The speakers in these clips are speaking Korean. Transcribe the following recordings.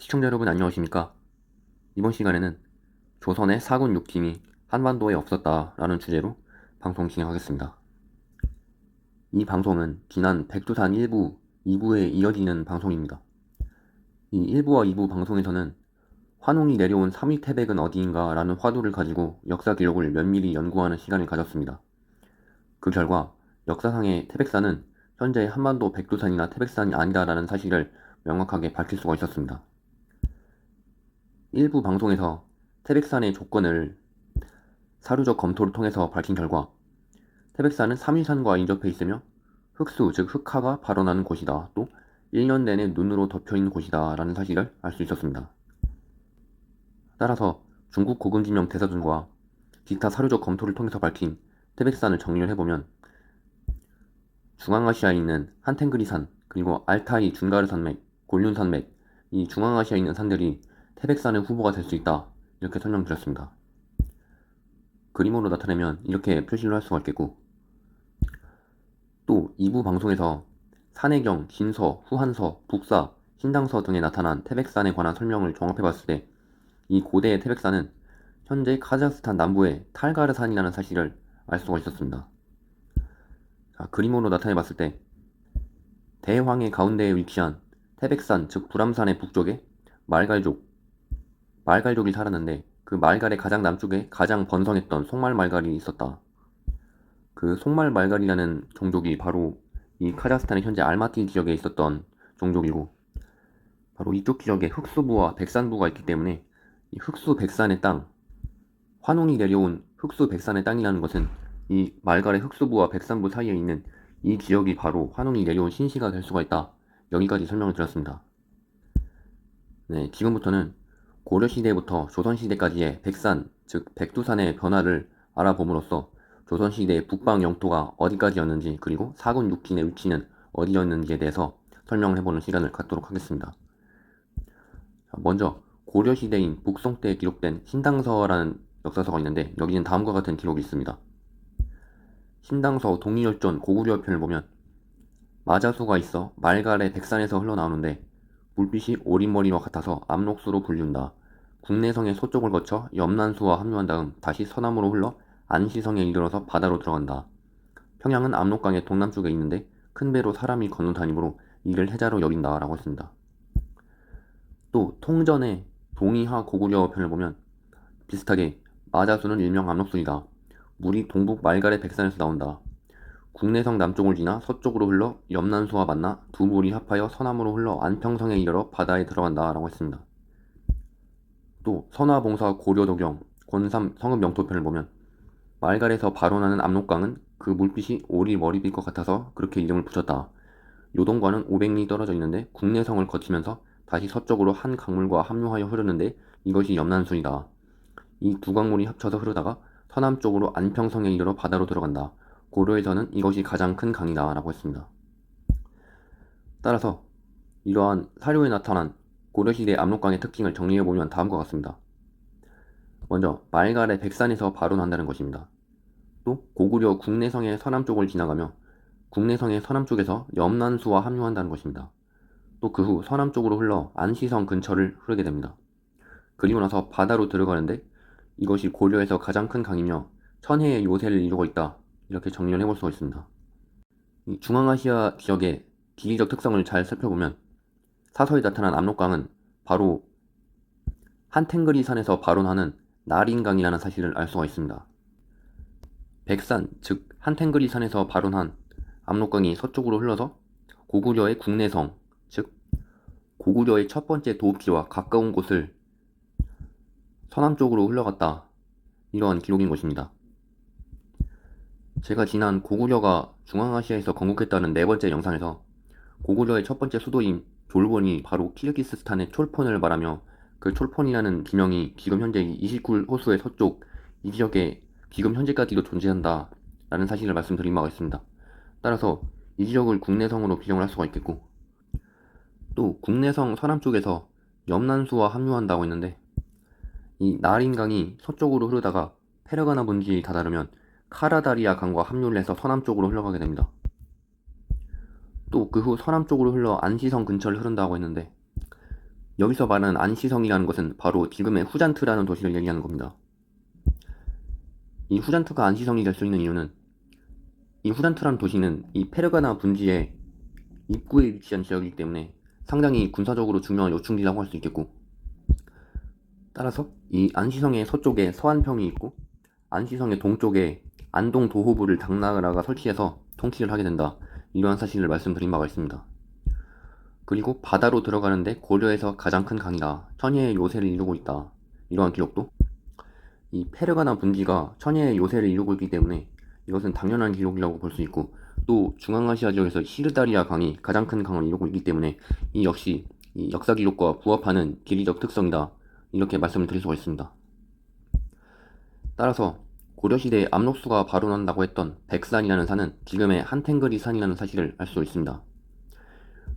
시청자 여러분 안녕하십니까? 이번 시간에는 조선의 사군 6팀이 한반도에 없었다라는 주제로 방송 진행하겠습니다. 이 방송은 지난 백두산 1부, 2부에 이어지는 방송입니다. 이 1부와 2부 방송에서는 환웅이 내려온 3위 태백은 어디인가 라는 화두를 가지고 역사 기록을 면밀히 연구하는 시간을 가졌습니다. 그 결과 역사상의 태백산은 현재 한반도 백두산이나 태백산이 아니다라는 사실을 명확하게 밝힐 수가 있었습니다. 일부 방송에서 태백산의 조건을 사료적 검토를 통해서 밝힌 결과 태백산은 3위산과 인접해 있으며 흑수 즉 흑화가 발원하는 곳이다. 또 1년 내내 눈으로 덮여있는 곳이다 라는 사실을 알 수 있었습니다. 따라서 중국 고금지명 대사전과 기타 사료적 검토를 통해서 밝힌 태백산을 정리를 해보면 중앙아시아에 있는 한텐그리산 그리고 알타이 준가르 산맥, 곤륜 산맥 이 중앙아시아에 있는 산들이 태백산의 후보가 될 수 있다 이렇게 설명드렸습니다. 그림으로 나타내면 이렇게 표시를 할 수가 있겠고 또 2부 방송에서 산해경, 진서, 후한서, 북사, 신당서 등에 나타난 태백산에 관한 설명을 종합해봤을 때 이 고대의 태백산은 현재 카자흐스탄 남부의 탈가르산이라는 사실을 알 수가 있었습니다. 자, 그림으로 나타내봤을 때 대황해 가운데에 위치한 태백산 즉 불암산의 북쪽에 말갈족이 살았는데 그 말갈의 가장 남쪽에 가장 번성했던 송말말갈이 있었다. 그 송말말갈이라는 종족이 바로 이 카자흐스탄의 현재 알마티 지역에 있었던 종족이고 바로 이쪽 지역에 흑수부와 백산부가 있기 때문에 이 흑수백산의 땅, 환웅이 내려온 흑수백산의 땅이라는 것은 이 말갈의 흑수부와 백산부 사이에 있는 이 지역이 바로 환웅이 내려온 신시가 될 수가 있다. 여기까지 설명을 드렸습니다. 네, 지금부터는 고려시대부터 조선시대까지의 백산, 즉 백두산의 변화를 알아봄으로써 조선시대의 북방 영토가 어디까지였는지 그리고 사군 6팀의 위치는 어디였는지에 대해서 설명을 해보는 시간을 갖도록 하겠습니다. 먼저 고려시대인 북송 때 기록된 신당서라는 역사서가 있는데 여기는 다음과 같은 기록이 있습니다. 신당서 동의열전 고구려편을 보면 마자수가 있어 말갈의 백산에서 흘러나오는데 물빛이 오리머리와 같아서 압록수로 불린다. 국내성의 서쪽을 거쳐 염난수와 합류한 다음 다시 서남으로 흘러 안시성에 이르러서 바다로 들어간다. 평양은 압록강의 동남쪽에 있는데 큰 배로 사람이 건너 다니므로 이를 해자로 여긴다 라고 했습니다. 또 통전의 동의하 고구려 편을 보면 비슷하게 마자수는 일명 압록수이다. 물이 동북 말갈의 백산에서 나온다. 국내성 남쪽을 지나 서쪽으로 흘러 염난수와 만나 두 물이 합하여 서남으로 흘러 안평성에 이르러 바다에 들어간다 라고 했습니다. 또 선화봉사 고려도경 권삼 성읍영토편을 보면 말갈에서 발원하는 압록강은 그 물빛이 오리 머리빛과 같아서 그렇게 이름을 붙였다. 요동과는 500리 떨어져 있는데 국내성을 거치면서 다시 서쪽으로 한 강물과 합류하여 흐르는데 이것이 염난수이다. 이 두 강물이 합쳐서 흐르다가 서남쪽으로 안평성에 이르러 바다로 들어간다. 고려에서는 이것이 가장 큰 강이다 라고 했습니다. 따라서 이러한 사료에 나타난 고려시대 압록강의 특징을 정리해보면 다음과 같습니다. 먼저 말갈의 백산에서 발원한다는 것입니다. 또 고구려 국내성의 서남쪽을 지나가며 국내성의 서남쪽에서 염난수와 합류한다는 것입니다. 또 그 후 서남쪽으로 흘러 안시성 근처를 흐르게 됩니다. 그리고 나서 바다로 들어가는데 이것이 고려에서 가장 큰 강이며 천혜의 요새를 이루고 있다. 이렇게 정리를 해볼 수가 있습니다. 이 중앙아시아 지역의地理적 특성을 잘 살펴보면 사서에 나타난 압록강은 바로 한텐그리 산에서 발원하는 나린강이라는 사실을 알 수가 있습니다. 백산, 즉 한텐그리 산에서 발원한 압록강이 서쪽으로 흘러서 고구려의 국내성, 즉 고구려의 첫 번째 도읍지와 가까운 곳을 서남쪽으로 흘러갔다. 이러한 기록인 것입니다. 제가 지난 고구려가 중앙아시아에서 건국했다는 네 번째 영상에서 고구려의 첫 번째 수도인 졸본이 바로 키르기스스탄의 촐폰을 말하며 그 촐폰이라는 지명이 지금 현재 이시쿨 호수의 서쪽 이 지역에 지금 현재까지도 존재한다 라는 사실을 말씀드린 바가 있습니다. 따라서 이 지역을 국내성으로 비정을 할 수가 있겠고 또 국내성 서남쪽에서 염난수와 합류한다고 했는데 이 나린강이 서쪽으로 흐르다가 페르가나 분지에 다다르면 카라다리아 강과 합류를 해서 서남쪽으로 흘러가게 됩니다. 또 그 후 서남쪽으로 흘러 안시성 근처를 흐른다고 했는데 여기서 말하는 안시성이라는 것은 바로 지금의 후잔트라는 도시를 얘기하는 겁니다. 이 후잔트가 안시성이 될 수 있는 이유는 이 후잔트라는 도시는 이 페르가나 분지의 입구에 위치한 지역이기 때문에 상당히 군사적으로 중요한 요충지라고 할 수 있겠고, 따라서 이 안시성의 서쪽에 서안평이 있고 안시성의 동쪽에 안동 도호부를 당나라가 설치해서 통치를 하게 된다, 이러한 사실을 말씀드린 바가 있습니다. 그리고 바다로 들어가는데 고려에서 가장 큰 강이다, 천혜의 요새를 이루고 있다, 이러한 기록도 이 페르가나 분지가 천혜의 요새를 이루고 있기 때문에 이것은 당연한 기록이라고 볼 수 있고, 또 중앙아시아 지역에서 시르다리아 강이 가장 큰 강을 이루고 있기 때문에 이 역시 이 역사 기록과 부합하는 지리적 특성이다, 이렇게 말씀을 드릴 수가 있습니다. 따라서 고려시대에 압록수가 발원한다고 했던 백산이라는 산은 지금의 한탱그리 산이라는 사실을 알 수 있습니다.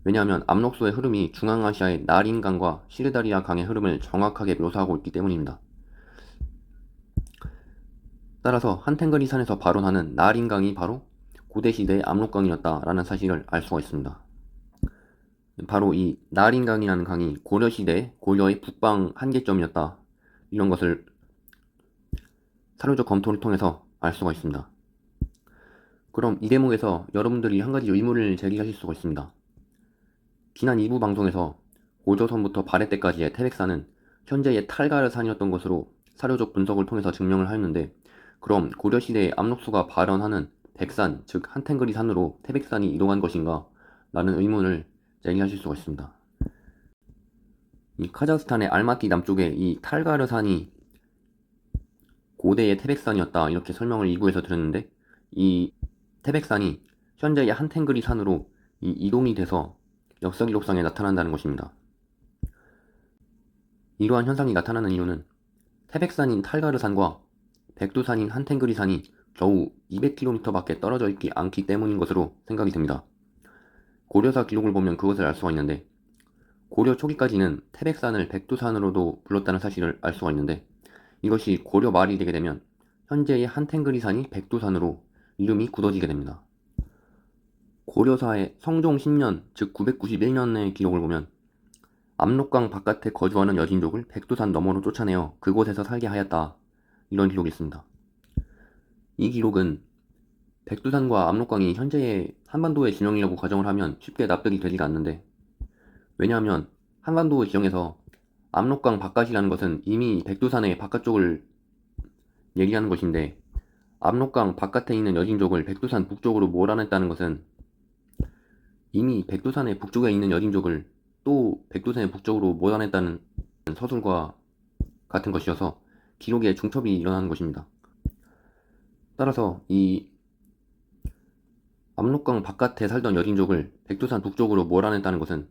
왜냐하면 압록수의 흐름이 중앙아시아의 나린강과 시르다리아 강의 흐름을 정확하게 묘사하고 있기 때문입니다. 따라서 한탱그리 산에서 발원하는 나린강이 바로 고대시대의 압록강이었다라는 사실을 알 수가 있습니다. 바로 이 나린강이라는 강이 고려시대 고려의 북방 한계점이었다, 이런 것을 사료적 검토를 통해서 알 수가 있습니다. 그럼 이 대목에서 여러분들이 한 가지 의문을 제기하실 수가 있습니다. 지난 2부 방송에서 고조선부터 발해 때까지의 태백산은 현재의 탈가르산이었던 것으로 사료적 분석을 통해서 증명을 하였는데, 그럼 고려시대의 압록수가 발원하는 백산, 즉 한탱그리 산으로 태백산이 이동한 것인가? 라는 의문을 제기하실 수가 있습니다. 이 카자흐스탄의 알마티 남쪽에 이 탈가르산이 고대의 태백산이었다, 이렇게 설명을 2부에서 드렸는데, 이 태백산이 현재의 한탱그리 산으로 이동이 돼서 역사 기록상에 나타난다는 것입니다. 이러한 현상이 나타나는 이유는 태백산인 탈가르산과 백두산인 한탱그리산이 겨우 200km밖에 떨어져 있지 않기 때문인 것으로 생각이 됩니다. 고려사 기록을 보면 그것을 알 수가 있는데, 고려 초기까지는 태백산을 백두산으로도 불렀다는 사실을 알 수가 있는데, 이것이 고려 말이 되게 되면 현재의 한탱그리산이 백두산으로 이름이 굳어지게 됩니다. 고려사의 성종 10년, 즉 991년의 기록을 보면 압록강 바깥에 거주하는 여진족을 백두산 너머로 쫓아내어 그곳에서 살게 하였다, 이런 기록이 있습니다. 이 기록은 백두산과 압록강이 현재의 한반도의 진영이라고 가정을 하면 쉽게 납득이 되지가 않는데, 왜냐하면 한반도 지형에서 압록강 바깥이라는 것은 이미 백두산의 바깥쪽을 얘기하는 것인데, 압록강 바깥에 있는 여진족을 백두산 북쪽으로 몰아냈다는 것은 이미 백두산의 북쪽에 있는 여진족을 또 백두산의 북쪽으로 몰아냈다는 서술과 같은 것이어서 기록에 중첩이 일어나는 것입니다. 따라서 이 압록강 바깥에 살던 여진족을 백두산 북쪽으로 몰아냈다는 것은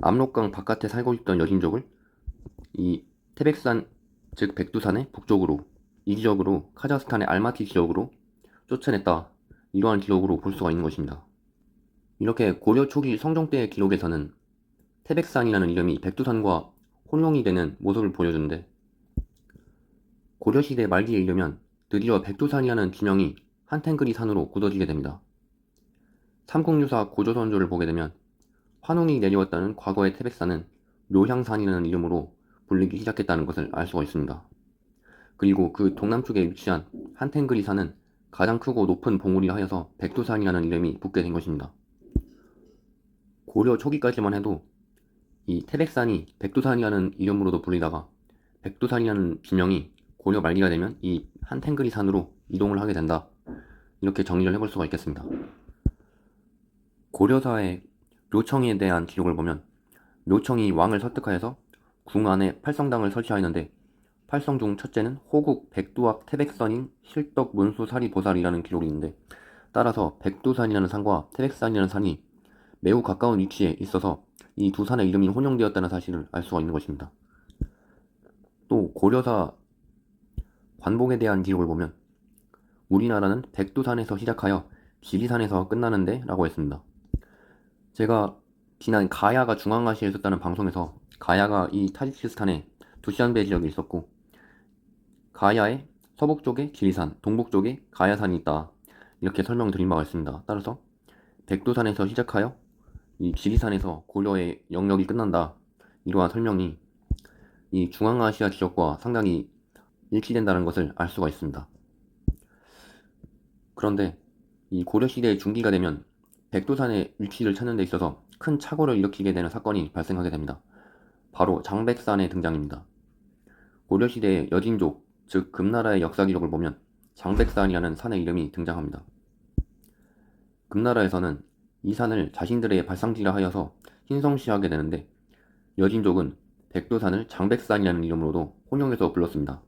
압록강 바깥에 살고 있던 여진족을 이 태백산, 즉 백두산의 북쪽으로, 이 지역으로, 카자흐스탄의 알마티 지역으로 쫓아냈다, 이러한 기록으로 볼 수가 있는 것입니다. 이렇게 고려 초기 성종 때의 기록에서는 태백산이라는 이름이 백두산과 혼용이 되는 모습을 보여주는데, 고려시대 말기에 이르면 드디어 백두산이라는 진영이 한탱그리 산으로 굳어지게 됩니다. 삼국유사 고조선조를 보게 되면 환웅이 내려왔다는 과거의 태백산은 묘향산이라는 이름으로 불리기 시작했다는 것을 알 수가 있습니다. 그리고 그 동남쪽에 위치한 한탱그리 산은 가장 크고 높은 봉우리를 하여서 백두산이라는 이름이 붙게 된 것입니다. 고려 초기까지만 해도 이 태백산이 백두산이라는 이름으로도 불리다가 백두산이라는 진영이 고려 말기가 되면 이 한탱그리 산으로 이동을 하게 된다, 이렇게 정리를 해볼 수가 있겠습니다. 고려사의 묘청에 대한 기록을 보면 묘청이 왕을 설득하여서 궁 안에 8성당을 설치하였는데, 8성 중 첫째는 호국 백두학 태백선인 실덕 문수 사리보살이라는 기록이 있는데, 따라서 백두산이라는 산과 태백산이라는 산이 매우 가까운 위치에 있어서 이 두 산의 이름이 혼용되었다는 사실을 알 수가 있는 것입니다. 또 고려사 관복에 대한 기록을 보면 우리나라는 백두산에서 시작하여 지리산에서 끝나는데 라고 했습니다. 제가 지난 가야가 중앙아시아에 있었다는 방송에서 가야가 이 타지키스탄의 두시안베 지역에 있었고, 가야의 서북쪽에 지리산, 동북쪽에 가야산이 있다, 이렇게 설명드린 바가 있습니다. 따라서 백두산에서 시작하여 이 지리산에서 고려의 영역이 끝난다, 이러한 설명이 이 중앙아시아 지역과 상당히 일치된다는 것을 알 수가 있습니다. 그런데 이 고려시대 중기가 되면 백두산의 위치를 찾는 데 있어서 큰 착오를 일으키게 되는 사건이 발생하게 됩니다. 바로 장백산의 등장입니다. 고려시대의 여진족, 즉 금나라의 역사 기록을 보면 장백산이라는 산의 이름이 등장합니다. 금나라에서는 이 산을 자신들의 발상지라 하여서 신성시하게 되는데 여진족은 백두산을 장백산이라는 이름으로도 혼용해서 불렀습니다.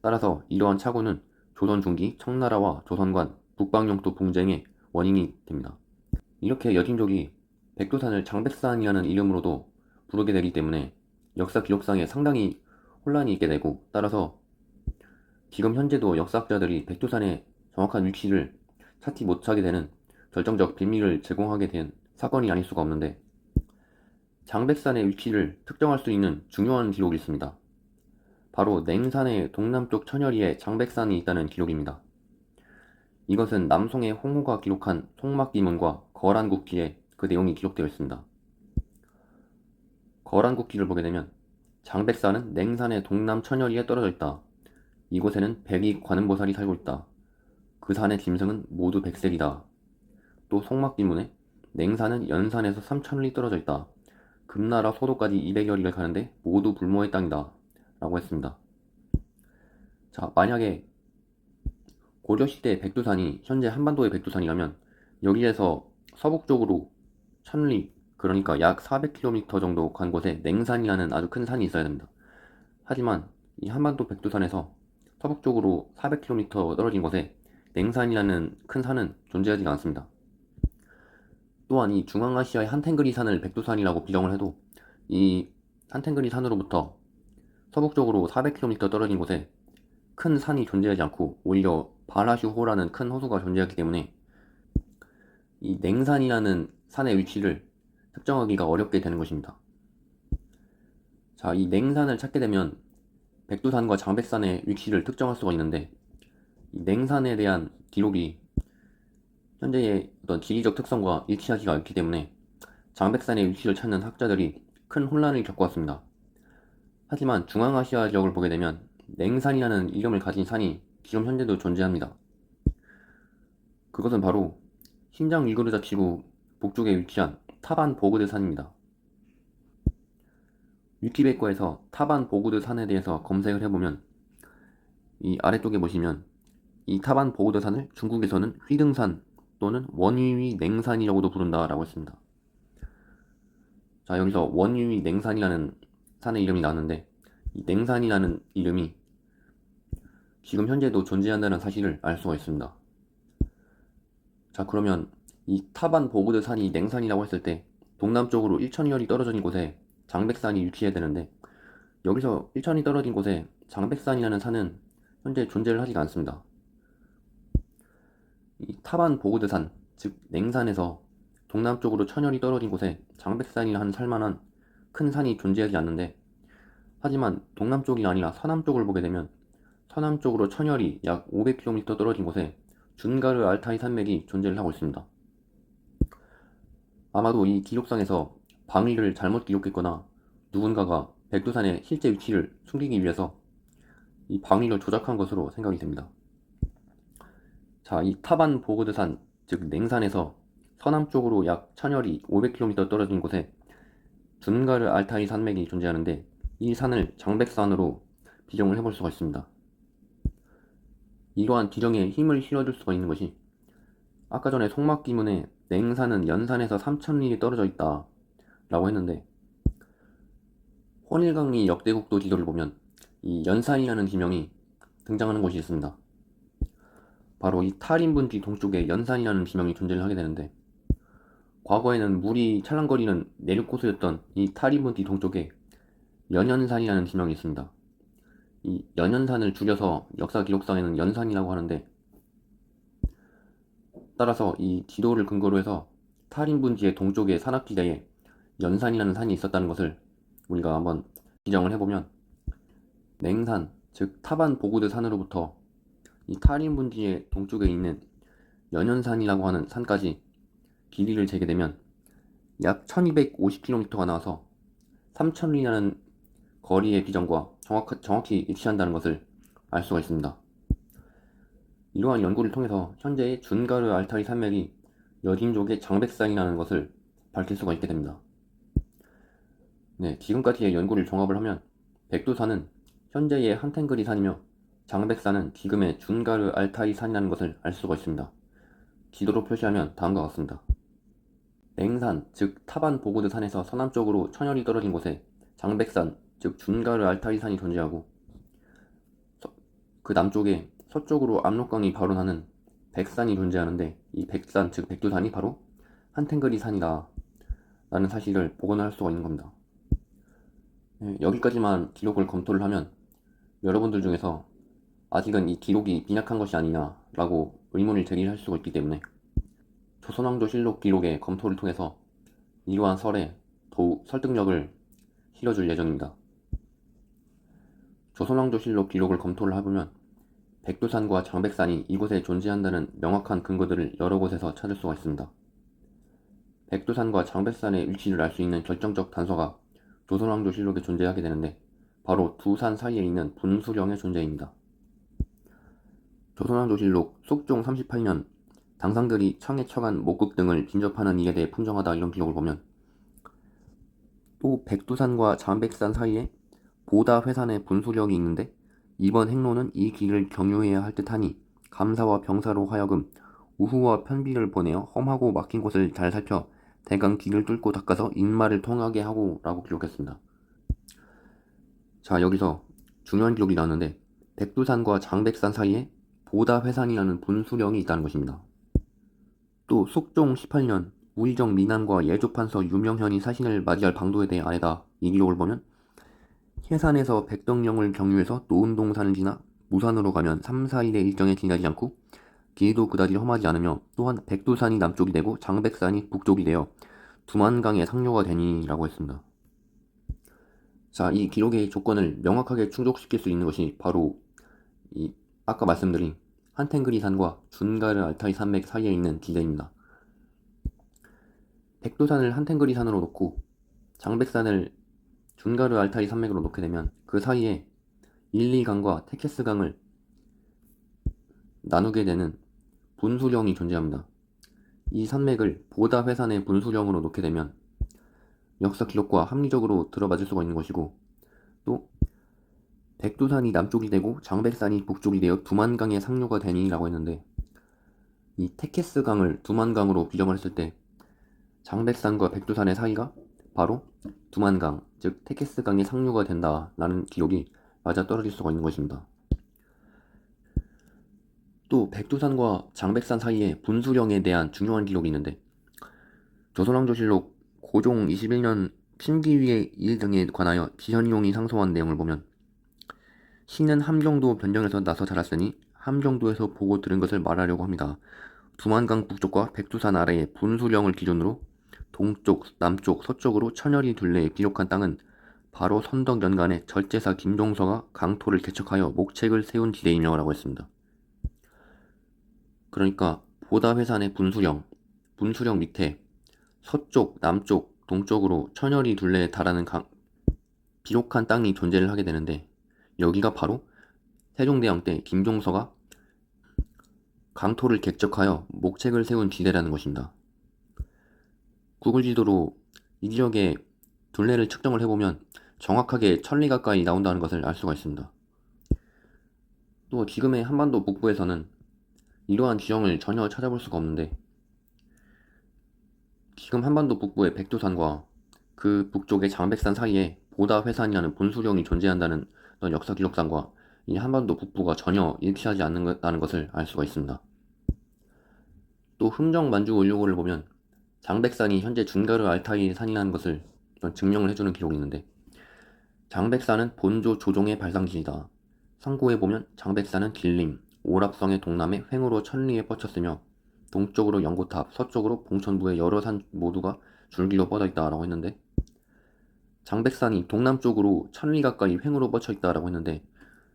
따라서 이러한 착오는 조선 중기 청나라와 조선간 북방영토 분쟁의 원인이 됩니다. 이렇게 여진족이 백두산을 장백산이라는 이름으로도 부르게 되기 때문에 역사 기록상에 상당히 혼란이 있게 되고, 따라서 지금 현재도 역사학자들이 백두산의 정확한 위치를 찾지 못하게 되는 결정적 비밀을 제공하게 된 사건이 아닐 수가 없는데, 장백산의 위치를 특정할 수 있는 중요한 기록이 있습니다. 바로 냉산의 동남쪽 천여리에 장백산이 있다는 기록입니다. 이것은 남송의 홍호가 기록한 송막기문과 거란국기에 그 내용이 기록되어 있습니다. 거란국기를 보게 되면 장백산은 냉산의 동남 천여리에 떨어져 있다. 이곳에는 백이 관음보살이 살고 있다. 그 산의 짐승은 모두 백색이다. 또 송막기문에 냉산은 연산에서 3,000리 떨어져 있다. 금나라 소도까지 200여리를 가는데 모두 불모의 땅이다. 라고 했습니다. 자, 만약에 고려시대 백두산이 현재 한반도의 백두산이라면 여기에서 서북쪽으로 1,000리, 그러니까 약 400km 정도 간 곳에 냉산이라는 아주 큰 산이 있어야 됩니다. 하지만 이 한반도 백두산에서 서북쪽으로 400km 떨어진 곳에 냉산이라는 큰 산은 존재하지 않습니다. 또한 이 중앙아시아의 한텐그리 산을 백두산이라고 비정을 해도 이 한텐그리 산으로부터 서북쪽으로 400km 떨어진 곳에 큰 산이 존재하지 않고 오히려 바라슈호라는 큰 호수가 존재하기 때문에 이 냉산이라는 산의 위치를 특정하기가 어렵게 되는 것입니다. 자, 이 냉산을 찾게 되면 백두산과 장백산의 위치를 특정할 수가 있는데, 이 냉산에 대한 기록이 현재의 어떤 지리적 특성과 일치하지가 않기 때문에 장백산의 위치를 찾는 학자들이 큰 혼란을 겪어왔습니다. 하지만 중앙아시아 지역을 보게 되면 냉산이라는 이름을 가진 산이 지금 현재도 존재합니다. 그것은 바로 신장 위구르 자치구 북쪽에 위치한 타반 보그드 산입니다. 위키백과에서 타반 보그드 산에 대해서 검색을 해보면 이 아래쪽에 보시면 이 타반 보그드 산을 중국에서는 휘등산 또는 원위위 냉산이라고도 부른다라고 했습니다. 자, 여기서 원위위 냉산이라는 산의 이름이 나왔는데 이 냉산이라는 이름이 지금 현재도 존재한다는 사실을 알 수가 있습니다. 자, 그러면 이 타반 보그드 산이 냉산이라고 했을 때 동남쪽으로 1,000여리 떨어진 곳에 장백산이 위치해야 되는데 여기서 1,000이 떨어진 곳에 장백산이라는 산은 현재 존재를 하지가 않습니다. 이 타반 보그드 산, 즉 냉산에서 동남쪽으로 1,000여리 떨어진 곳에 장백산이라는 살만한 큰 산이 존재하지 않는데, 하지만 동남쪽이 아니라 서남쪽을 보게 되면 서남쪽으로 1,000여리 약 500km 떨어진 곳에 준가르 알타이 산맥이 존재를 하고 있습니다. 아마도 이 기록상에서 방위를 잘못 기록했거나 누군가가 백두산의 실제 위치를 숨기기 위해서 이 방위를 조작한 것으로 생각이 됩니다. 자, 이 타반 보그드산, 즉 냉산에서 서남쪽으로 약 1,000여리 500km 떨어진 곳에 준가르 알타이 산맥이 존재하는데 이 산을 장백산으로 비정을 해볼 수가 있습니다. 이러한 지정에 힘을 실어줄 수가 있는 것이 아까 전에 송막기문에 냉산은 연산에서 3,000리 떨어져 있다 라고 했는데, 혼일강리 역대국도 지도를 보면 이 연산이라는 지명이 등장하는 곳이 있습니다. 바로 이 탈인분지 동쪽에 연산이라는 지명이 존재를 하게 되는데, 과거에는 물이 찰랑거리는 내륙호수였던 이 탈인분지 동쪽에 연연산이라는 지명이 있습니다. 이 연연산을 줄여서 역사 기록상에는 연산이라고 하는데, 따라서 이 지도를 근거로 해서 탈인분지의 동쪽의 산악지대에 연산이라는 산이 있었다는 것을 우리가 한번 지정을 해보면 냉산, 즉 타반 보그드 산으로부터 이 탈인분지의 동쪽에 있는 연연산이라고 하는 산까지 길이를 재게 되면 약 1250km가 나와서 3,000리라는 거리의 비점과 정확히 일치한다는 것을 알 수가 있습니다. 이러한 연구를 통해서 현재의 준가르 알타이 산맥이 여진족의 장백산이라는 것을 밝힐 수가 있게 됩니다. 네, 지금까지의 연구를 종합을 하면 백두산은 현재의 한텐그리 산이며 장백산은 지금의 준가르 알타이 산이라는 것을 알 수가 있습니다. 지도로 표시하면 다음과 같습니다. 맹산, 즉 타반 보고드 산에서 서남쪽으로 천열이 떨어진 곳에 장백산, 즉 준가르 알타이 산이 존재하고 그 남쪽에 서쪽으로 압록강이 발원하는 백산이 존재하는데 이 백산, 즉 백두산이 바로 한텐그리 산이다 라는 사실을 복원할 수가 있는 겁니다. 여기까지만 기록을 검토를 하면 여러분들 중에서 아직은 이 기록이 빈약한 것이 아니냐 라고 의문을 제기할 수가 있기 때문에 조선왕조실록 기록의 검토를 통해서 이러한 설에 더욱 설득력을 실어줄 예정입니다. 조선왕조실록 기록을 검토를 해보면 백두산과 장백산이 이곳에 존재한다는 명확한 근거들을 여러 곳에서 찾을 수가 있습니다. 백두산과 장백산의 위치를 알 수 있는 결정적 단서가 조선왕조실록에 존재하게 되는데 바로 두 산 사이에 있는 분수령의 존재입니다. 조선왕조실록 속종 38년 당상들이 청에 처간 목극 등을 빈접하는 일에 대해 풍정하다 이런 기록을 보면 또 백두산과 장백산 사이에 보다 회산의 분수령이 있는데 이번 행로는 이 길을 경유해야 할 듯하니 감사와 병사로 하여금 우후와 편비를 보내어 험하고 막힌 곳을 잘 살펴 대강 길을 뚫고 닦아서 인마를 통하게 하고 라고 기록했습니다. 자, 여기서 중요한 기록이 나왔는데 백두산과 장백산 사이에 보다 회산이라는 분수령이 있다는 것입니다. 또 속종 18년 우의정 미남과 예조판서 유명현이 사신을 맞이할 방도에 대해 아래다 이 기록을 보면 해산에서 백덕령을 경유해서 노은동산을 지나 무산으로 가면 3, 4일의 일정에 지나지 않고 길도 그다지 험하지 않으며 또한 백두산이 남쪽이 되고 장백산이 북쪽이 되어 두만강의 상류가 되니 라고 했습니다. 자, 이 기록의 조건을 명확하게 충족시킬 수 있는 것이 바로 이 아까 말씀드린 한텐그리산과 준가르 알타이 산맥 사이에 있는 기제입니다. 백두산을 한텐그리산으로 놓고 장백산을 준가르 알타이 산맥으로 놓게 되면 그 사이에 일리강과 테케스강을 나누게 되는 분수령이 존재합니다. 이 산맥을 보다 회산의 분수령으로 놓게 되면 역사 기록과 합리적으로 들어맞을 수가 있는 것이고 또 백두산이 남쪽이 되고 장백산이 북쪽이 되어 두만강의 상류가 되니 라고 했는데 이 테케스강을 두만강으로 비정을 했을 때 장백산과 백두산의 사이가 바로 두만강, 즉 테케스강의 상류가 된다라는 기록이 맞아떨어질 수가 있는 것입니다. 또 백두산과 장백산 사이에 분수령에 대한 중요한 기록이 있는데 조선왕조실록 고종 21년 심기위의 일 등에 관하여 지현용이 상소한 내용을 보면 신은 함경도 변경해서 나서 자랐으니 함경도에서 보고 들은 것을 말하려고 합니다. 두만강 북쪽과 백두산 아래의 분수령을 기준으로 동쪽, 남쪽, 서쪽으로 천열이 둘레에 비록한 땅은 바로 선덕 연간에 절제사 김종서가 강토를 개척하여 목책을 세운 지대이며 라고 했습니다. 그러니까 보다회산의 분수령 밑에 서쪽, 남쪽, 동쪽으로 천열이 둘레에 달하는 비록한 땅이 존재를 하게 되는데 여기가 바로 세종대왕 때 김종서가 강토를 개척하여 목책을 세운 지대라는 것입니다. 구글 지도로 이 지역의 둘레를 측정을 해보면 정확하게 1000리 가까이 나온다는 것을 알 수가 있습니다. 또 지금의 한반도 북부에서는 이러한 지형을 전혀 찾아볼 수가 없는데 지금 한반도 북부의 백두산과 그 북쪽의 장백산 사이에 보다회산이라는 분수령이 존재한다는 역사 기록상과 이 한반도 북부가 전혀 일치하지 않는다는 것을 알 수가 있습니다. 또 흥정만주원료고를 보면 장백산이 현재 준가르 알타이 산이라는 것을 증명을 해주는 기록이 있는데 장백산은 본조 조종의 발상지이다. 상고에 보면 장백산은 길림, 오랍성의 동남에 횡으로 천리에 뻗쳤으며 동쪽으로 연고탑, 서쪽으로 봉천부의 여러 산 모두가 줄기로 뻗어 있다라고 했는데 장백산이 동남쪽으로 천리 가까이 횡으로 뻗쳐 있다라고 했는데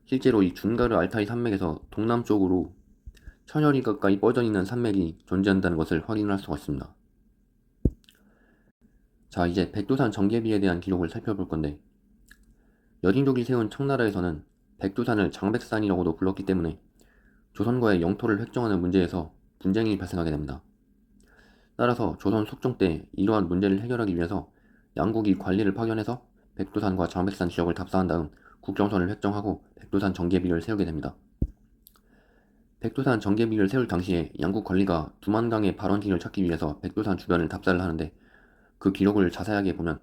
실제로 이 준가르 알타이 산맥에서 동남쪽으로 천여리 가까이 뻗어 있는 산맥이 존재한다는 것을 확인할 수가 있습니다. 자, 이제 백두산 정계비에 대한 기록을 살펴볼 건데, 여진족이 세운 청나라에서는 백두산을 장백산이라고도 불렀기 때문에 조선과의 영토를 획정하는 문제에서 분쟁이 발생하게 됩니다. 따라서 조선 숙종 때 이러한 문제를 해결하기 위해서 양국이 관리를 파견해서 백두산과 장백산 지역을 답사한 다음 국경선을 획정하고 백두산 정계비를 세우게 됩니다. 백두산 정계비를 세울 당시에 양국 관리가 두만강의 발원지를 찾기 위해서 백두산 주변을 답사를 하는데, 그 기록을 자세하게 보면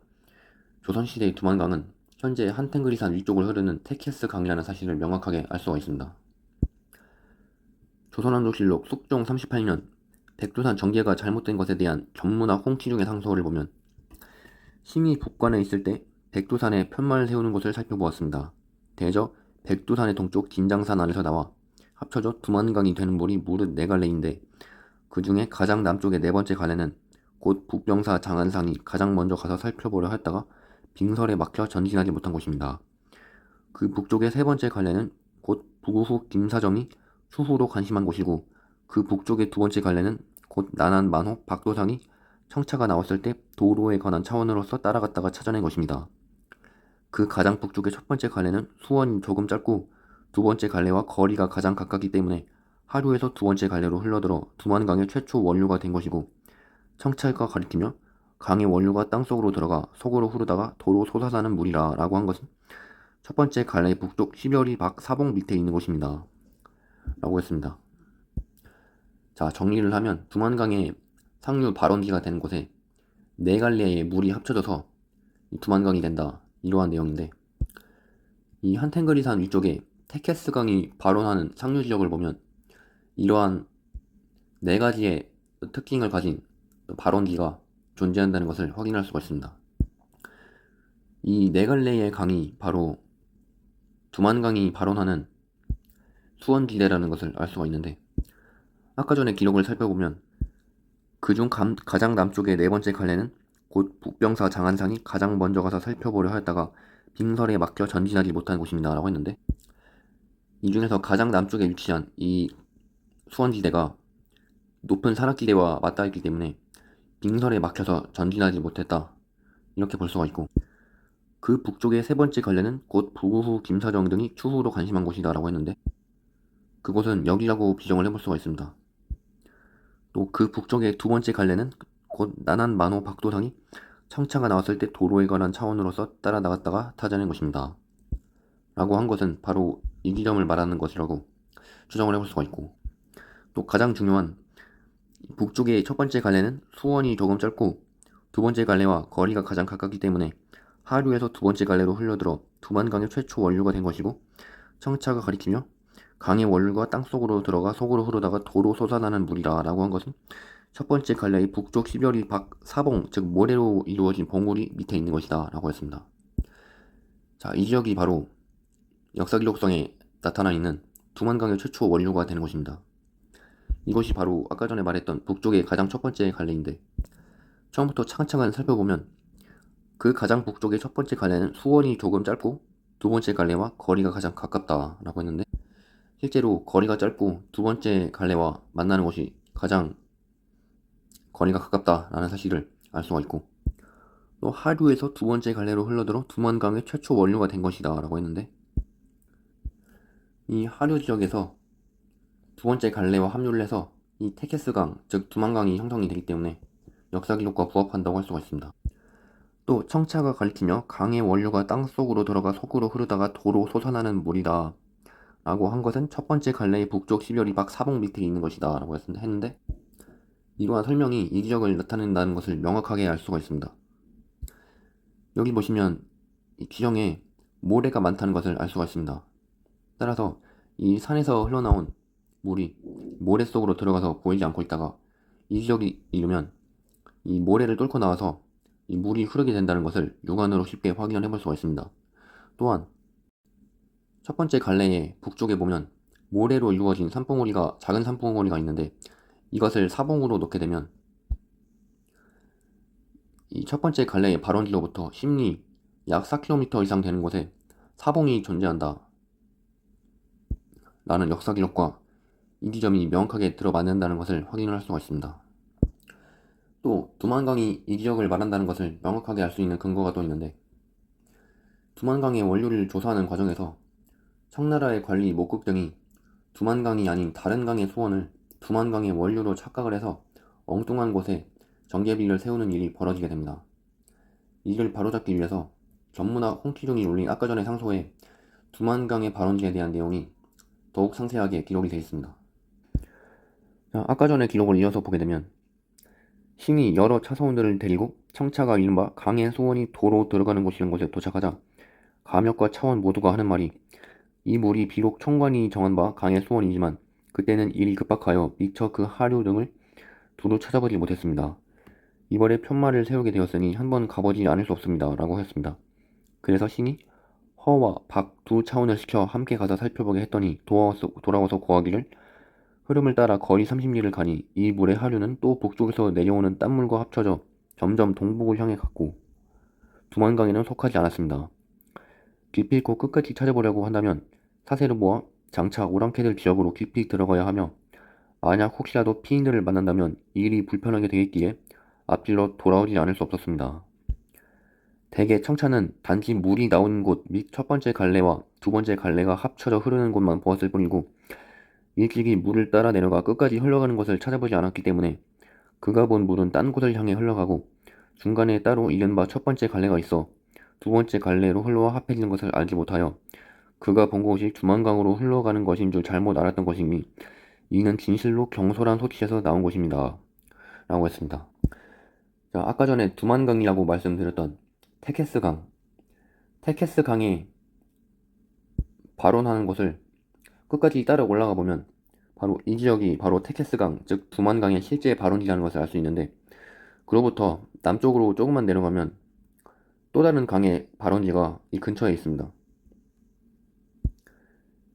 조선시대의 두만강은 현재 한탱그리산 위쪽을 흐르는 테케스 강이라는 사실을 명확하게 알 수가 있습니다. 조선왕조실록 숙종 38년 백두산 정계가 잘못된 것에 대한 견문학 홍치중의 상소를 보면, 심의 북관에 있을 때 백두산에 편마를 세우는 곳을 살펴보았습니다. 대저 백두산의 동쪽 진장산 안에서 나와 합쳐져 두만강이 되는 물이 무릇 네 갈래인데, 그 중에 가장 남쪽의 네 번째 갈래는 곧 북병사 장안상이 가장 먼저 가서 살펴보려 했다가 빙설에 막혀 전진하지 못한 곳입니다. 그 북쪽의 세 번째 갈래는 곧 부구후 김사정이 추후로 관심한 곳이고, 그 북쪽의 두 번째 갈래는 곧 난한 만호 박도상이 청차가 나왔을 때 도로에 관한 차원으로서 따라갔다가 찾아낸 것입니다. 그 가장 북쪽의 첫 번째 갈래는 수원이 조금 짧고 두 번째 갈래와 거리가 가장 가깝기 때문에 하류에서 두 번째 갈래로 흘러들어 두만강의 최초 원류가 된 것이고, 청차가 가리키며 강의 원류가 땅속으로 들어가 속으로 흐르다가 도로 솟아나는 물이라 라고 한 것은 첫 번째 갈래의 북쪽 12월이 박 사봉 밑에 있는 곳입니다 라고 했습니다. 자, 정리를 하면 두만강의 상류 발원지가 되는 곳에 네 갈래의 물이 합쳐져서 두만강이 된다, 이러한 내용인데, 이 한탱그리산 위쪽에 테케스강이 발원하는 상류 지역을 보면 이러한 네 가지의 특징을 가진 발원지가 존재한다는 것을 확인할 수가 있습니다. 이 네 갈래의 강이 바로 두만강이 발원하는 수원지대라는 것을 알 수가 있는데, 아까 전에 기록을 살펴보면 그중 가장 남쪽의 네 번째 갈래는 곧 북병사 장안상이 가장 먼저 가서 살펴보려 하였다가 빙설에 막혀 전진하지 못한 곳입니다 라고 했는데, 이 중에서 가장 남쪽에 위치한 이 수원지대가 높은 산악지대와 맞닿아 있기 때문에 빙설에 막혀서 전진하지 못했다, 이렇게 볼 수가 있고, 그 북쪽의 세 번째 갈래는 곧 부구후 김사정 등이 추후로 관심한 곳이다 라고 했는데, 그곳은 여기라고 비정을 해볼 수가 있습니다. 또 그 북쪽의 두 번째 갈래는 곧 난한 만호 박도상이 청차가 나왔을 때 도로에 관한 차원으로서 따라 나갔다가 찾아낸 것입니다 라고 한 것은 바로 이 지점을 말하는 것이라고 추정을 해볼 수가 있고, 또 가장 중요한 북쪽의 첫 번째 갈래는 수원이 조금 짧고 두 번째 갈래와 거리가 가장 가깝기 때문에 하류에서 두 번째 갈래로 흘러들어 두만강의 최초 원류가 된 것이고, 청차가 가리키며 강의 원류가 땅속으로 들어가 속으로 흐르다가 도로 솟아나는 물이라 라고 한 것은 첫 번째 갈래의 북쪽 12월이 박 사봉, 즉 모래로 이루어진 봉우리 밑에 있는 것이다 라고 했습니다. 자, 이 지역이 바로 역사기록성에 나타나 있는 두만강의 최초 원류가 되는 곳입니다. 이것이 바로 아까 전에 말했던 북쪽의 가장 첫 번째 갈래인데, 처음부터 차근차근 살펴보면 그 가장 북쪽의 첫 번째 갈래는 수원이 조금 짧고 두 번째 갈래와 거리가 가장 가깝다 라고 했는데, 실제로 거리가 짧고 두 번째 갈래와 만나는 곳이 가장 거리가 가깝다라는 사실을 알 수가 있고, 또 하류에서 두 번째 갈래로 흘러들어 두만강의 최초 원류가 된 것이다 라고 했는데, 이 하류 지역에서 두 번째 갈래와 합류를 해서 이 테케스강, 즉 두만강이 형성이 되기 때문에 역사기록과 부합한다고 할 수가 있습니다. 또 청차가 가리키며 강의 원류가 땅속으로 들어가 속으로 흐르다가 도로 솟아나는 물이다 라고 한 것은 첫 번째 갈래의 북쪽 12월이 박 사봉 밑에 있는 것이다 라고 했는데, 이러한 설명이 이 지역을 나타낸다는 것을 명확하게 알 수가 있습니다. 여기 보시면 이 지형에 모래가 많다는 것을 알 수가 있습니다. 따라서 이 산에서 흘러나온 물이 모래 속으로 들어가서 보이지 않고 있다가 이 지역이 이르면 이 모래를 뚫고 나와서 이 물이 흐르게 된다는 것을 육안으로 쉽게 확인을 해볼 수가 있습니다. 또한 첫 번째 갈래의 북쪽에 보면 모래로 이루어진 산봉우리가, 작은 산봉우리가 있는데, 이것을 사봉으로 놓게 되면 이 첫 번째 갈래의 발원지로부터 심리 약 4km 이상 되는 곳에 사봉이 존재한다 라는 역사기록과 이 지점이 명확하게 들어맞는다는 것을 확인을 할 수가 있습니다. 또 두만강이 이 지역을 말한다는 것을 명확하게 알 수 있는 근거가 또 있는데, 두만강의 원료를 조사하는 과정에서 청나라의 관리 목국 등이 두만강이 아닌 다른 강의 수원을 두만강의 원료로 착각을 해서 엉뚱한 곳에 정제비를 세우는 일이 벌어지게 됩니다. 이를 바로잡기 위해서 전문학 홍키중이 올린 아까 전에 상소에 두만강의 발원지에 대한 내용이 더욱 상세하게 기록이 되어 있습니다. 자, 아까 전에 기록을 이어서 보게 되면 신이 여러 차사원들을 데리고 청차가 이른바 강의 수원이 도로 들어가는 곳이란 곳에 도착하자 감역과 차원 모두가 하는 말이, 이 물이 비록 총관이 정한 바 강의 수원이지만 그때는 일이 급박하여 미처 그 하류 등을 두루 찾아보지 못했습니다. 이번에 편말을 세우게 되었으니 한번 가보지 않을 수 없습니다 라고 했습니다. 그래서 신이 허와 박 두 차원을 시켜 함께 가서 살펴보게 했더니 돌아와서 고하기를, 흐름을 따라 거리 30리를 가니 이 물의 하류는 또 북쪽에서 내려오는 땀물과 합쳐져 점점 동북을 향해 갔고 두만강에는 속하지 않았습니다. 깊이 있고 끝까지 찾아보려고 한다면 사세를 모아 장차 오랑캐들 지역으로 깊이 들어가야 하며, 만약 혹시라도 피인들을 만난다면 일이 불편하게 되겠기에 앞질러 돌아오지 않을 수 없었습니다. 대개 청차는 단지 물이 나오는 곳 및 첫 번째 갈래와 두 번째 갈래가 합쳐져 흐르는 곳만 보았을 뿐이고 일찍이 물을 따라 내려가 끝까지 흘러가는 것을 찾아보지 않았기 때문에 그가 본 물은 딴 곳을 향해 흘러가고 중간에 따로 이른바 첫 번째 갈래가 있어 두 번째 갈래로 흘러와 합해지는 것을 알지 못하여 그가 본 곳이 두만강으로 흘러가는 것인 줄 잘못 알았던 것이니 이는 진실로 경솔한 소치에서 나온 것입니다 라고 했습니다. 자, 아까 전에 두만강이라고 말씀드렸던 테케스강에 발원하는 것을 끝까지 따라 올라가 보면 바로 이 지역이 바로 테케스강, 즉 두만강의 실제 발원지라는 것을 알 수 있는데, 그로부터 남쪽으로 조금만 내려가면 또 다른 강의 발원지가 이 근처에 있습니다.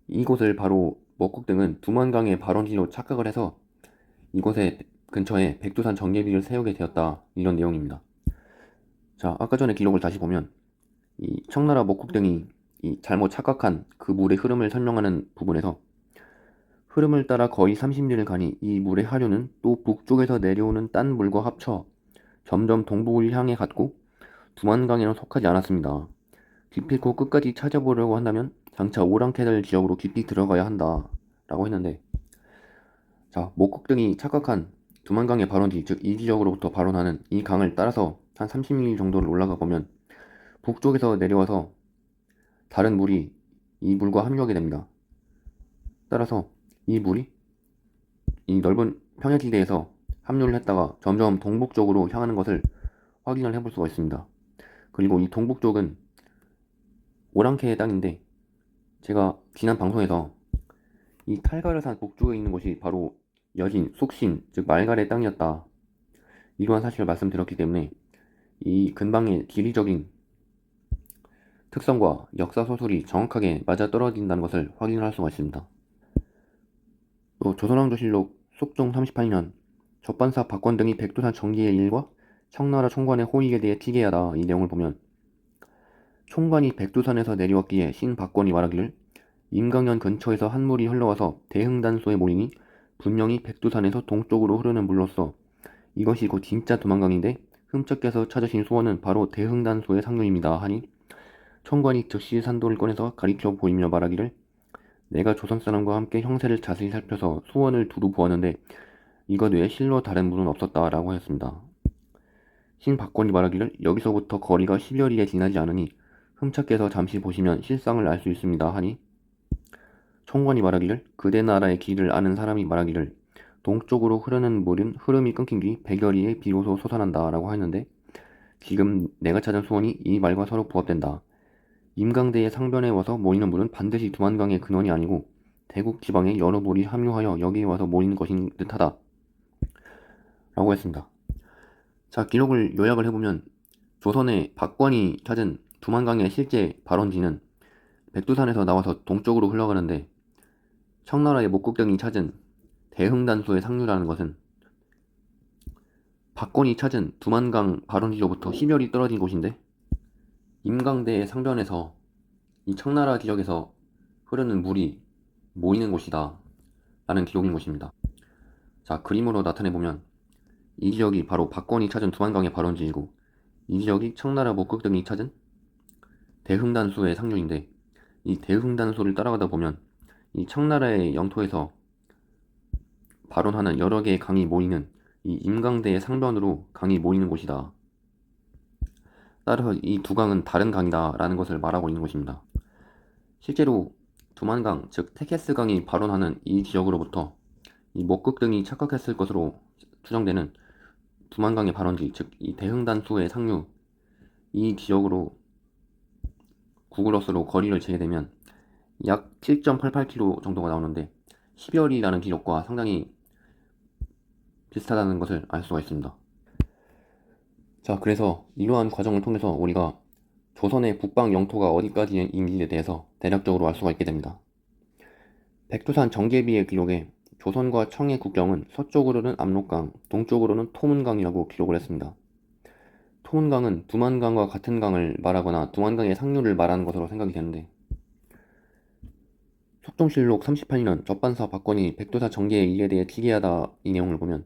이곳을 바로 먹국 등은 두만강의 발원지로 착각을 해서 이곳에 근처에 백두산 정제비를 세우게 되었다, 이런 내용입니다. 자, 아까 전에 기록을 다시 보면 이 청나라 먹국 등이 이 잘못 착각한 그 물의 흐름을 설명하는 부분에서 흐름을 따라 거의 30리를 가니 이 물의 하류는 또 북쪽에서 내려오는 딴 물과 합쳐 점점 동북을 향해 갔고 두만강에는 속하지 않았습니다. 기필코 끝까지 찾아보려고 한다면 장차 오랑캐들 지역으로 깊이 들어가야 한다 라고 했는데, 자, 목국 등이 착각한 두만강의 발원지, 즉 이 지역으로부터 발원하는 이 강을 따라서 한 30리 정도를 올라가 보면 북쪽에서 내려와서 다른 물이 이 물과 함유하게 됩니다. 따라서 이 물이 이 넓은 평야지대에서 합류를 했다가 점점 동북쪽으로 향하는 것을 확인을 해볼 수가 있습니다. 그리고 이 동북쪽은 오랑캐의 땅인데, 제가 지난 방송에서 이 탈가르산 북쪽에 있는 곳이 바로 여진, 숙신, 즉 말갈의 땅이었다, 이러한 사실을 말씀드렸기 때문에 이 근방의 지리적인 특성과 역사 소설이 정확하게 맞아떨어진다는 것을 확인을 할 수가 있습니다. 또 조선왕조실록 속종 38년 적반사 박권 등이 백두산 정기의 일과 청나라 총관의 호익에 대해 티계하다, 이 내용을 보면 총관이 백두산에서 내려왔기에 신박권이 말하기를, 임강연 근처에서 한 물이 흘러와서 대흥단소에 모이니 분명히 백두산에서 동쪽으로 흐르는 물로서 이것이 곧 진짜 두만강인데 흠쩍해서 찾으신 수원은 바로 대흥단소의 상류입니다 하니, 총관이 즉시 산도를 꺼내서 가리켜 보이며 말하기를, 내가 조선 사람과 함께 형세를 자세히 살펴서 수원을 두루 보았는데 이것 외에 실로 다른 물은 없었다 라고 하였습니다. 신박권이 말하기를, 여기서부터 거리가 10여리에 지나지 않으니 흠착해서 잠시 보시면 실상을 알 수 있습니다 하니, 총관이 말하기를, 그대 나라의 길을 아는 사람이 말하기를 동쪽으로 흐르는 물은 흐름이 끊긴 뒤 100여리에 비로소 솟아난다 라고 하였는데, 지금 내가 찾은 수원이 이 말과 서로 부합된다. 임강대의 상변에 와서 모이는 물은 반드시 두만강의 근원이 아니고 대국 지방의 여러 물이 함유하여 여기에 와서 모이는 것인 듯하다 라고 했습니다. 자, 기록을 요약을 해보면 조선의 박권이 찾은 두만강의 실제 발원지는 백두산에서 나와서 동쪽으로 흘러가는데, 청나라의 목국 등이 찾은 대흥단소의 상류라는 것은 박권이 찾은 두만강 발원지로부터 10여리 떨어진 곳인데, 임강대의 상변에서 이 청나라 지역에서 흐르는 물이 모이는 곳이다 라는 기록인 것입니다. 자, 그림으로 나타내보면 이 지역이 바로 박권이 찾은 두만강의 발원지이고 이 지역이 청나라 목극 등이 찾은 대흥단수의 상류인데 이 대흥단수를 따라가다 보면 이 청나라의 영토에서 발원하는 여러 개의 강이 모이는 이 임강대의 상변으로 강이 모이는 곳이다. 따라서 이 두 강은 다른 강이다 라는 것을 말하고 있는 것입니다. 실제로 두만강, 즉 테케스강이 발원하는 이 지역으로부터 이 목극 등이 착각했을 것으로 추정되는 두만강의 발원지, 즉 이 대흥단수의 상류 이 지역으로 구글어스로 거리를 재게 되면 약 7.88km 정도가 나오는데 10열이라는 기록과 상당히 비슷하다는 것을 알 수가 있습니다. 자, 그래서 이러한 과정을 통해서 우리가 조선의 북방 영토가 어디까지인지에 대해서 대략적으로 알 수가 있게 됩니다. 백두산 정계비의 기록에 조선과 청의 국경은 서쪽으로는 압록강, 동쪽으로는 토문강이라고 기록을 했습니다. 토문강은 두만강과 같은 강을 말하거나 두만강의 상류를 말하는 것으로 생각이 되는데 속동실록 38년 접반사 박권이 백두산 정계의 일에 대해 기계하다 이 내용을 보면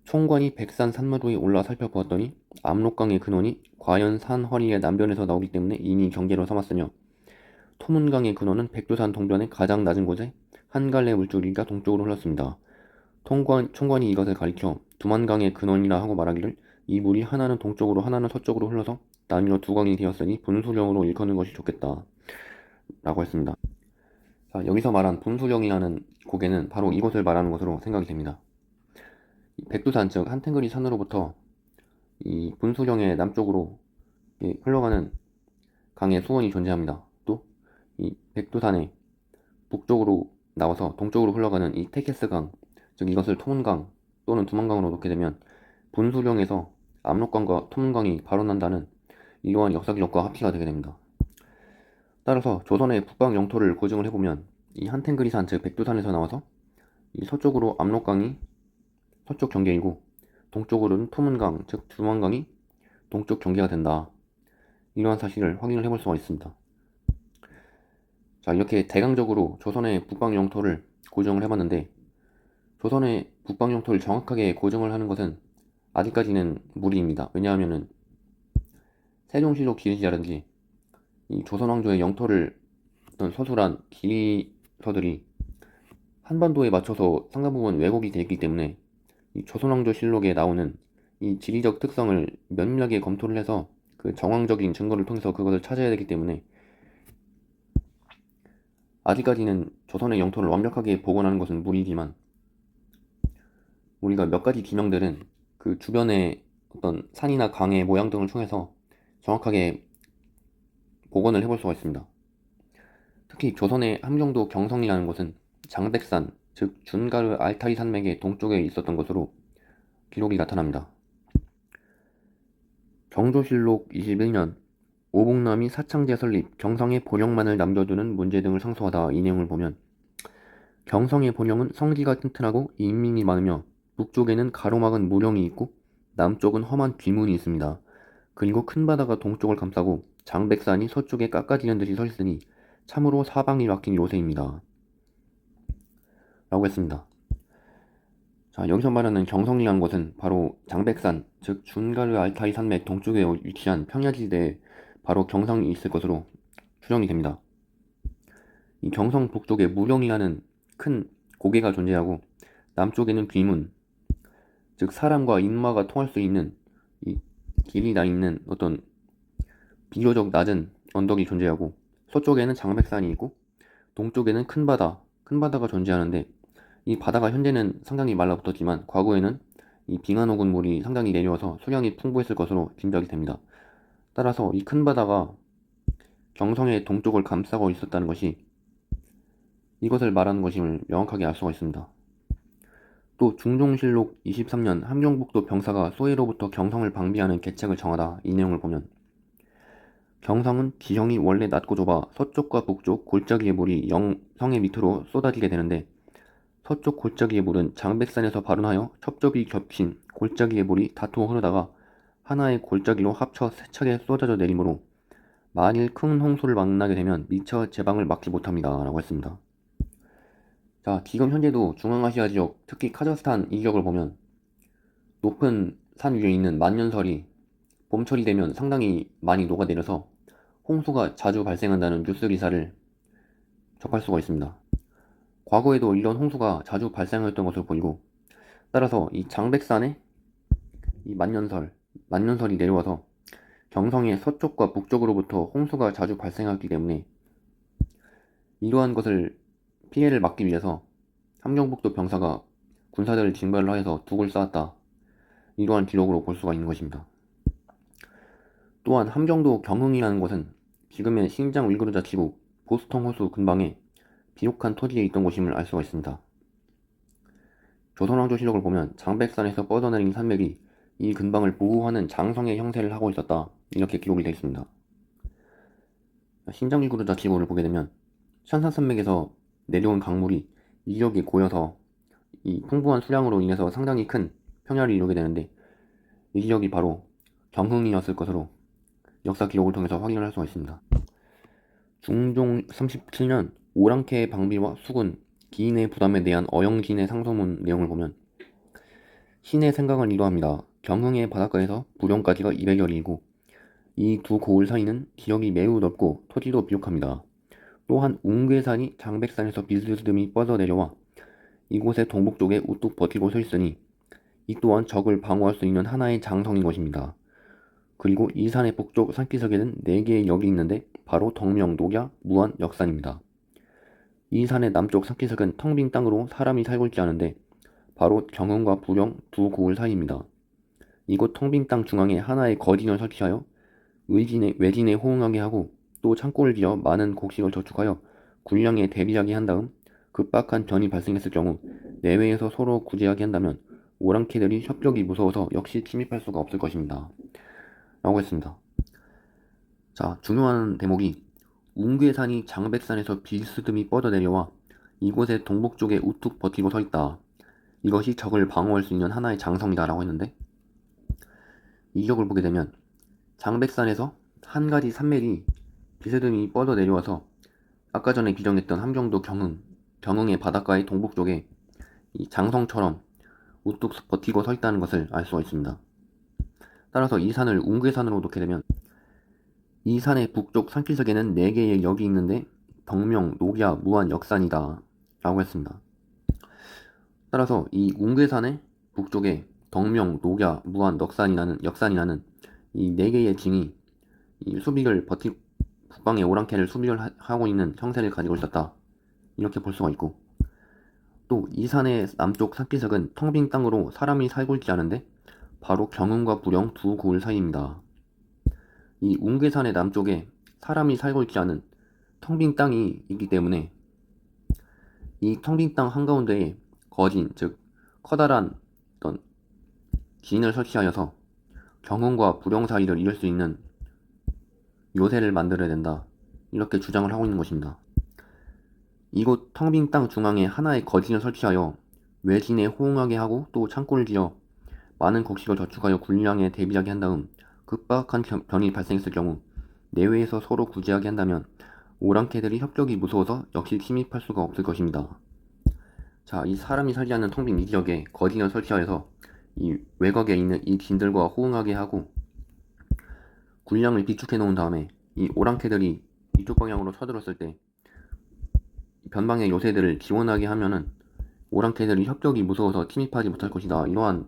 총관이 백산 산마루에 올라 살펴보았더니 압록강의 근원이 과연 산 허리의 남변에서 나오기 때문에 이미 경계로 삼았으며 토문강의 근원은 백두산 동변의 가장 낮은 곳에 한 갈래 물줄기가 동쪽으로 흘렀습니다. 총관이 이것을 가리켜 두만강의 근원이라 하고 말하기를 이 물이 하나는 동쪽으로 하나는 서쪽으로 흘러서 나뉘어 두 강이 되었으니 분수령으로 일컫는 것이 좋겠다 라고 했습니다. 자, 여기서 말한 분수령이라는 고개는 바로 이것을 말하는 것으로 생각이 됩니다. 백두산 즉 한탱그리 산으로부터 이 분수령의 남쪽으로 흘러가는 강의 수원이 존재합니다. 또 이 백두산의 북쪽으로 나와서 동쪽으로 흘러가는 이 테케스강, 즉 이것을 토문강 또는 두만강으로 놓게 되면 분수령에서 압록강과 토문강이 발원한다는 이러한 역사 기록과 합치가 되게 됩니다. 따라서 조선의 북방 영토를 고증을 해보면 이 한탱그리산 즉 백두산에서 나와서 이 서쪽으로 압록강이 서쪽 경계이고 동쪽으로는 토문강 즉 두만강이 동쪽 경계가 된다. 이러한 사실을 확인을 해볼 수가 있습니다. 자, 이렇게 대강적으로 조선의 북방 영토를 고증을 해봤는데 조선의 북방 영토를 정확하게 고증을 하는 것은 아직까지는 무리입니다. 왜냐하면은 세종실록 기리지라든지 이 조선 왕조의 영토를 어떤 서술한 기리서들이 한반도에 맞춰서 상당 부분 왜곡이 되어 있기 때문에 이 조선 왕조 실록에 나오는 이 지리적 특성을 면밀하게 검토를 해서 그 정황적인 증거를 통해서 그것을 찾아야 되기 때문에 아직까지는 조선의 영토를 완벽하게 복원하는 것은 무리지만 우리가 몇 가지 지명들은 그 주변의 어떤 산이나 강의 모양 등을 통해서 정확하게 복원을 해볼 수가 있습니다. 특히 조선의 함경도 경성이라는 곳은 장백산, 즉 준가르 알타리 산맥의 동쪽에 있었던 것으로 기록이 나타납니다. 경조실록 21년 오복남이 사창제 설립, 경성의 본령만을 남겨두는 문제 등을 상소하다 이 내용을 보면 경성의 본령은 성지가 튼튼하고 인민이 많으며 북쪽에는 가로막은 무령이 있고 남쪽은 험한 귀문이 있습니다. 그리고 큰 바다가 동쪽을 감싸고 장백산이 서쪽에 깎아지는 듯이 서 있으니 참으로 사방이 막힌 요새입니다. 라고 했습니다. 자, 여기서 말하는 경성이라는 곳은 바로 장백산, 즉 준가르 알타이 산맥 동쪽에 위치한 평야지대에 바로 경성이 있을 것으로 추정이 됩니다. 이 경성 북쪽에 무령이라는 큰 고개가 존재하고 남쪽에는 귀문, 즉 사람과 인마가 통할 수 있는 이 길이 나 있는 어떤 비교적 낮은 언덕이 존재하고 서쪽에는 장백산이 있고 동쪽에는 큰 바다가 존재하는데 이 바다가 현재는 상당히 말라붙었지만 과거에는 이 빙하 녹은 물이 상당히 내려와서 수량이 풍부했을 것으로 짐작이 됩니다. 따라서 이 큰 바다가 경성의 동쪽을 감싸고 있었다는 것이 이것을 말하는 것임을 명확하게 알 수가 있습니다. 또 중종실록 23년 함경북도 병사가 소해로부터 경성을 방비하는 계책을 정하다 이 내용을 보면 경성은 지형이 원래 낮고 좁아 서쪽과 북쪽 골짜기의 물이 성의 밑으로 쏟아지게 되는데 서쪽 골짜기의 물은 장백산에서 발원하여 첩첩이 겹친 골짜기의 물이 다투어 흐르다가 하나의 골짜기로 합쳐 세차게 쏟아져 내리므로 만일 큰 홍수를 만나게 되면 미처 제방을 막지 못합니다. 라고 했습니다. 자, 지금 현재도 중앙아시아 지역, 특히 카자흐스탄 이적을 보면 높은 산 위에 있는 만년설이 봄철이 되면 상당히 많이 녹아내려서 홍수가 자주 발생한다는 뉴스 기사를 접할 수가 있습니다. 과거에도 이런 홍수가 자주 발생했던 것으로 보이고, 따라서 이 장백산에 이 만년설이 내려와서 경성의 서쪽과 북쪽으로부터 홍수가 자주 발생하기 때문에 이러한 것을 피해를 막기 위해서 함경북도 병사가 군사들을 징발을 하여서 둑을 쌓았다. 이러한 기록으로 볼 수가 있는 것입니다. 또한 함경도 경흥이라는 곳은 지금의 신장 위구르자치구 보스턴 호수 근방에 비옥한 토지에 있던 곳임을 알 수가 있습니다. 조선왕조실록을 보면 장백산에서 뻗어내린 산맥이 이 근방을 보호하는 장성의 형태를 하고 있었다. 이렇게 기록이 되어 있습니다. 신장 위구르자치구를 보게 되면 천산산맥에서 내려온 강물이 이력이 고여서 이 풍부한 수량으로 인해서 상당히 큰 평야를 이루게 되는데, 이 지역이 바로 경흥이었을 것으로 역사 기록을 통해서 확인을 할 수가 있습니다. 중종 37년 오랑캐의 방비와 수군, 기인의 부담에 대한 어영진의 상소문 내용을 보면 신의 생각은 이러합니다. 경흥의 바닷가에서 부령까지가 200여리이고 이 두 고을 사이는 지역이 매우 넓고 토지도 비옥합니다. 또한 웅괴산이 장백산에서 비스듬히 뻗어내려와 이곳의 동북쪽에 우뚝 버티고 서 있으니 이 또한 적을 방어할 수 있는 하나의 장성인 것입니다. 그리고 이 산의 북쪽 산기슭에는 4개의 역이 있는데 바로 덕명, 녹야, 무안, 역산입니다. 이 산의 남쪽 산기슭은 텅 빈 땅으로 사람이 살고 있지 않은데 바로 경흥과 부령 두 고을 사이입니다. 이곳 텅 빈 땅 중앙에 하나의 거진을 설치하여 외진에 호응하게 하고 또 창고를 지어 많은 곡식을 저축하여 군량에 대비하게 한 다음 급박한 변이 발생했을 경우 내외에서 서로 구제하게 한다면 오랑캐들이 협력이 무서워서 역시 침입할 수가 없을 것입니다. 라고 했습니다. 자, 중요한 대목이 웅괴산이 장백산에서 비스듬히 뻗어내려와 이곳의 동북쪽에 우뚝 버티고 서 있다. 이것이 적을 방어할 수 있는 하나의 장성이다 라고 했는데, 이 기록을 보게 되면 장백산에서 한 가지 산맥이 비스듬히 뻗어내려와서 아까 전에 비정했던 함경도 경흥의 바닷가의 동북쪽에 이 장성처럼 우뚝 버티고 서 있다는 것을 알 수가 있습니다. 따라서 이 산을 웅괴산으로 놓게 되면 이 산의 북쪽 산기슭에는 4개의 역이 있는데 덕명, 녹야, 무안, 역산이다 라고 했습니다. 따라서 이 웅괴산의 북쪽에 덕명, 녹야, 무안, 역산이라는 이 4개의 진이 이 북방의 오랑캐를 수비를 하고 있는 형세를 가지고 있었다. 이렇게 볼 수가 있고, 또 이 산의 남쪽 산기슭은 텅 빈 땅으로 사람이 살고 있지 않은데 바로 경흥과 부령 두 고을 사이입니다. 이 웅괴산의 남쪽에 사람이 살고 있지 않은 텅 빈 땅이 있기 때문에 이 텅 빈 땅 한가운데에 거진, 즉 커다란 어떤 진을 설치하여서 경흥과 부령 사이를 이을 수 있는 요새를 만들어야 된다. 이렇게 주장을 하고 있는 것입니다. 이곳 텅 빈 땅 중앙에 하나의 거진을 설치하여 외진에 호응하게 하고 또 창고를 지어 많은 곡식을 저축하여 군량에 대비하게 한 다음 급박한 변이 발생했을 경우 내외에서 서로 구제하게 한다면 오랑캐들이 협력이 무서워서 역시 침입할 수가 없을 것입니다. 자, 이 사람이 살지 않는 텅 빈 이 지역에 거진을 설치하여서 이 외곽에 있는 이 진들과 호응하게 하고 군량을 비축해 놓은 다음에 이 오랑캐들이 이쪽 방향으로 쳐들었을 때 변방의 요새들을 지원하게 하면은 오랑캐들이 협력이 무서워서 침입하지 못할 것이다. 이러한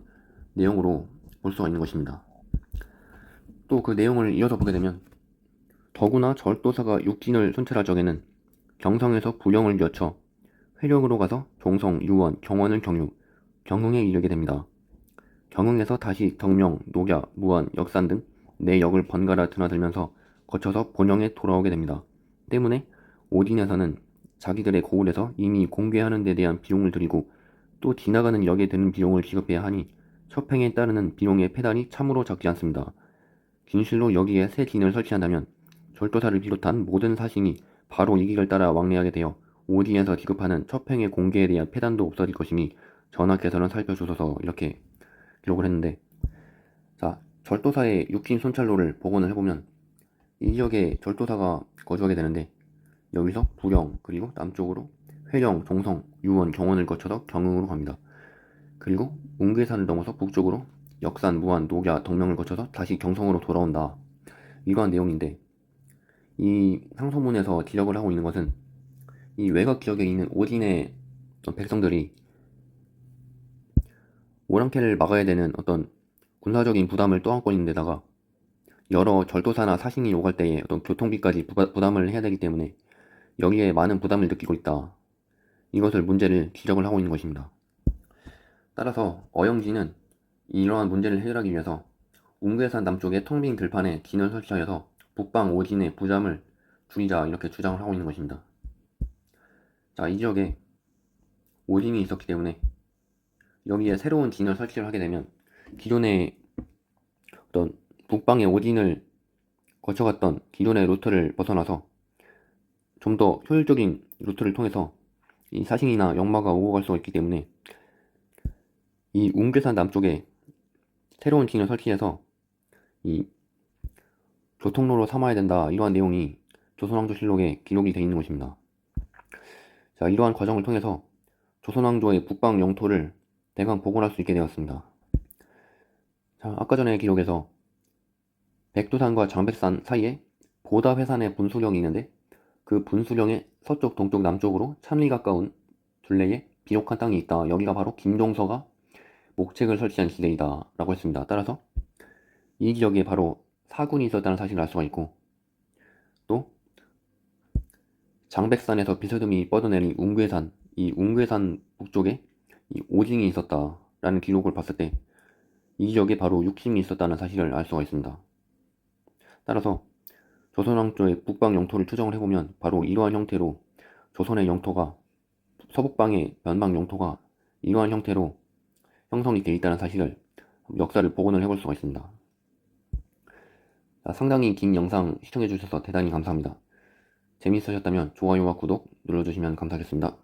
내용으로 볼 수가 있는 것입니다. 또 그 내용을 이어서 보게 되면 더구나 절도사가 육진을 순찰할 적에는 경성에서 부령을 거쳐 회령으로 가서 종성, 유원, 경원을 경유, 경흥에 이르게 됩니다. 경흥에서 다시 덕명, 녹야, 무안, 역산 등 4역을 번갈아 드나들면서 거쳐서 본영에 돌아오게 됩니다. 때문에 오딘에서는 자기들의 고을에서 이미 공개하는 데 대한 비용을 들이고 또 지나가는 역에 드는 비용을 지급해야 하니 첩행에 따르는 비용의 폐단이 참으로 적지 않습니다. 진실로 여기에 새 진을 설치한다면 절도사를 비롯한 모든 사신이 바로 이 길을 따라 왕래하게 되어 오딘에서 지급하는 첩행의 공개에 대한 폐단도 없어질 것이니 전하께서는 살펴주소서. 이렇게 기록을 했는데, 자, 절도사의 육진 순찰로를 복원을 해보면 이 지역에 절도사가 거주하게 되는데 여기서 부령, 그리고 남쪽으로 회령, 종성, 유원, 경원을 거쳐서 경흥으로 갑니다. 그리고 웅괴산을 넘어서 북쪽으로 역산, 무안, 녹야, 덕명을 거쳐서 다시 경성으로 돌아온다. 이러한 내용인데, 이 상소문에서 지적을 하고 있는 것은 이 외곽 지역에 있는 오진의 백성들이 오랑캐를 막아야 되는 어떤 군사적인 부담을 떠안고 있는 데다가 여러 절도사나 사신이 오갈 때에 어떤 교통비까지 부담을 해야 되기 때문에 여기에 많은 부담을 느끼고 있다. 이것을 문제를 지적을 하고 있는 것입니다. 따라서 어영지는 이러한 문제를 해결하기 위해서 웅괴산 남쪽의 텅 빈 들판에 진을 설치하여서 북방 오진의 부담을 줄이자 이렇게 주장을 하고 있는 것입니다. 자, 이 지역에 오진이 있었기 때문에 여기에 새로운 진을 설치를 하게 되면 기존의 어떤 북방의 오진을 거쳐갔던 기존의 루트를 벗어나서 좀 더 효율적인 루트를 통해서 이 사신이나 역마가 오고 갈 수가 있기 때문에 이 웅괴산 남쪽에 새로운 진을 설치해서 이 교통로로 삼아야 된다, 이러한 내용이 조선왕조실록에 기록이 되어 있는 것입니다. 자, 이러한 과정을 통해서 조선왕조의 북방 영토를 대강 복원할 수 있게 되었습니다. 자, 아까 전에 기록에서 백두산과 장백산 사이에 보다회산의 분수령이 있는데 그 분수령의 서쪽, 동쪽, 남쪽으로 천리 가까운 둘레에 비옥한 땅이 있다. 여기가 바로 김종서가 목책을 설치한 지대이다 라고 했습니다. 따라서 이 지역에 바로 사군이 있었다는 사실을 알 수가 있고, 또 장백산에서 비스듬히 뻗어내린 웅괴산, 이 웅괴산 북쪽에 이 오징이 있었다라는 기록을 봤을 때 이 지역에 바로 육심이 있었다는 사실을 알 수가 있습니다. 따라서 조선왕조의 북방 영토를 추정을 해보면 바로 이러한 형태로 조선의 영토가, 서북방의 변방 영토가 이러한 형태로 형성이 되어 있다는 사실을, 역사를 복원을 해볼 수가 있습니다. 자, 상당히 긴 영상 시청해주셔서 대단히 감사합니다. 재미있으셨다면 좋아요와 구독 눌러주시면 감사하겠습니다.